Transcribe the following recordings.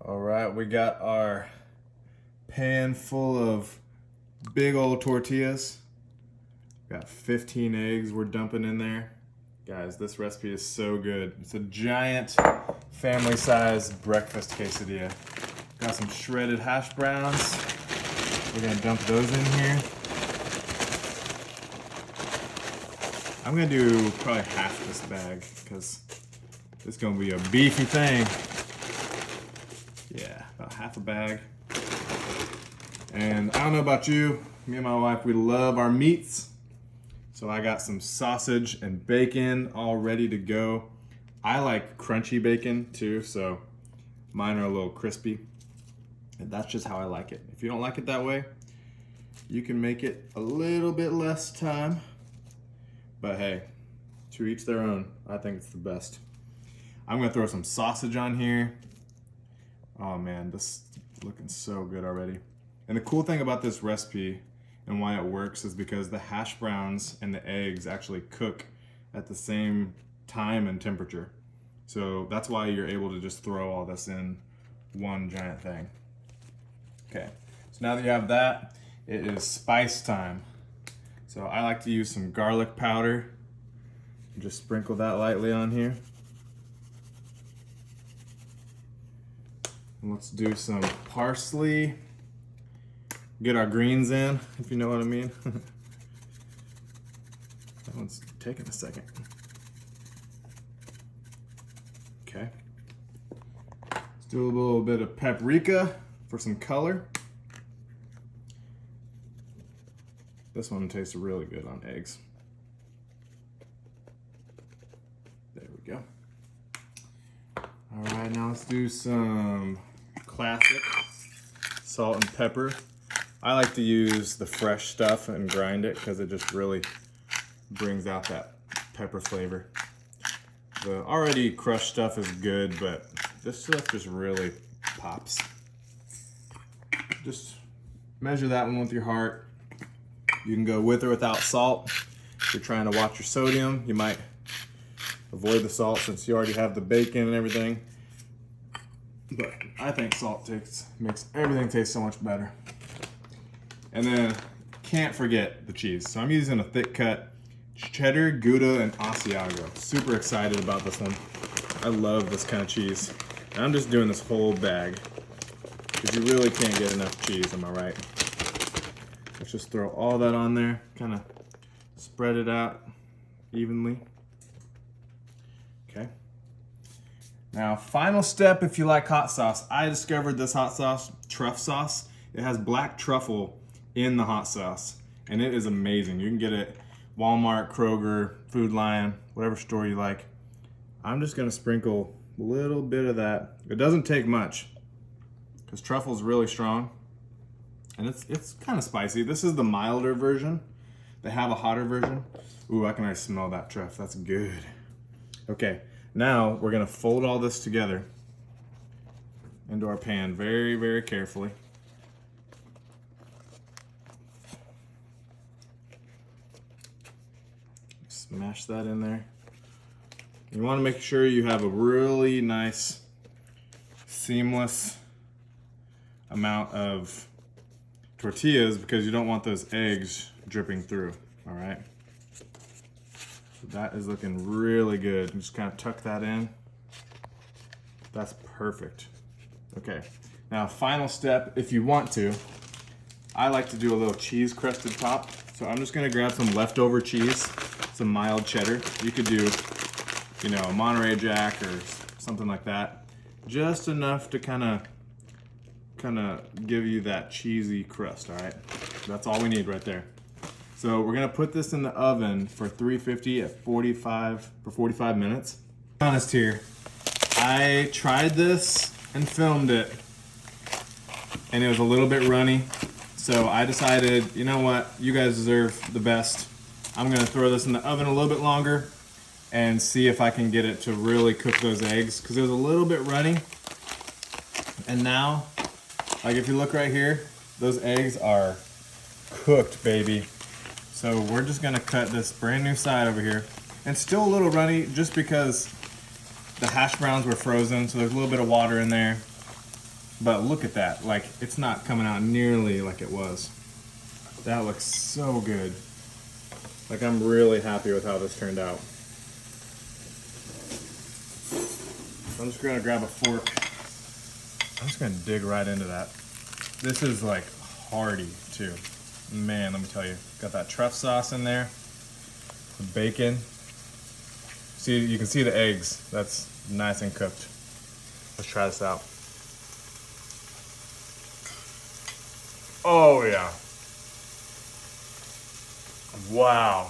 All right, we got our pan full of big old tortillas. Got 15 eggs we're dumping in there. Guys, this recipe is so good. It's a giant family-sized breakfast quesadilla. Got some shredded hash browns. We're gonna dump those in here. I'm gonna do probably half this bag because it's gonna be a beefy thing. Yeah, about half a bag. And I don't know about you, me and my wife, we love our meats. So I got some sausage and bacon all ready to go. I like crunchy bacon too, so mine are a little crispy. And that's just how I like it. If you don't like it that way, you can make it a little bit less time. But hey, to each their own. I think it's the best. I'm gonna throw some sausage on here. Oh man, this is looking so good already. And the cool thing about this recipe and why it works is because the hash browns and the eggs actually cook at the same time and temperature. So that's why you're able to just throw all this in one giant thing. Okay, so now that you have that, it is spice time. So I like to use some garlic powder. Just sprinkle that lightly on here. And let's do some parsley. Get our greens in, if you know what I mean. That one's taking a second. Okay. Let's do a little bit of paprika for some color. This one tastes really good on eggs. There we go. All right, now let's do some classic salt and pepper. I like to use the fresh stuff and grind it because it just really brings out that pepper flavor. The already crushed stuff is good, but this stuff just really pops. Just measure that one with your heart. You can go with or without salt. If you're trying to watch your sodium, you might avoid the salt since you already have the bacon and everything. But I think salt makes everything taste so much better. And then can't forget the cheese. So I'm using a thick cut cheddar, Gouda, and Asiago. Super excited about this one. I love this kind of cheese. And I'm just doing this whole bag because you really can't get enough cheese, am I right? Let's just throw all that on there, kind of spread it out evenly. Okay. Now, final step if you like hot sauce. I discovered this hot sauce, truff sauce. It has black truffle in the hot sauce, and it is amazing. You can get it Walmart, Kroger, Food Lion, whatever store you like. I'm just gonna sprinkle a little bit of that. It doesn't take much because truffle is really strong, and it's kind of spicy. This is the milder version. They have a hotter version. Ooh, I can already smell that truff. That's good. Okay, now we're gonna fold all this together into our pan very, very carefully. Smash that in there. You want to make sure you have a really nice, seamless amount of tortillas because you don't want those eggs dripping through, all right? So that is looking really good. Just kind of tuck that in. That's perfect. Okay, now final step, if you want to, I like to do a little cheese crusted top. So I'm just gonna grab some leftover cheese, some mild cheddar. You could do, you know, Monterey Jack or something like that. Just enough to kind of give you that cheesy crust, all right? That's all we need right there. So we're gonna put this in the oven for 350 at 45 minutes. To be honest here, I tried this and filmed it, and it was a little bit runny. So I decided, you know what, you guys deserve the best. I'm gonna throw this in the oven a little bit longer and see if I can get it to really cook those eggs because it was a little bit runny. And now, like if you look right here, those eggs are cooked, baby. So we're just gonna cut this brand new side over here. And still a little runny just because the hash browns were frozen, so there's a little bit of water in there. But look at that, like it's not coming out nearly like it was. That looks so good. Like I'm really happy with how this turned out. I'm just gonna grab a fork. I'm just gonna dig right into that. This is like hearty too. Man, let me tell you. Got that truff sauce in there. The bacon. See, you can see the eggs. That's nice and cooked. Let's try this out. Oh yeah. Wow.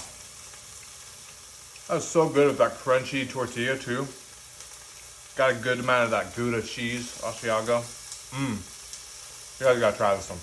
That's so good with that crunchy tortilla too. Got a good amount of that Gouda cheese, Asiago. You guys gotta try this one.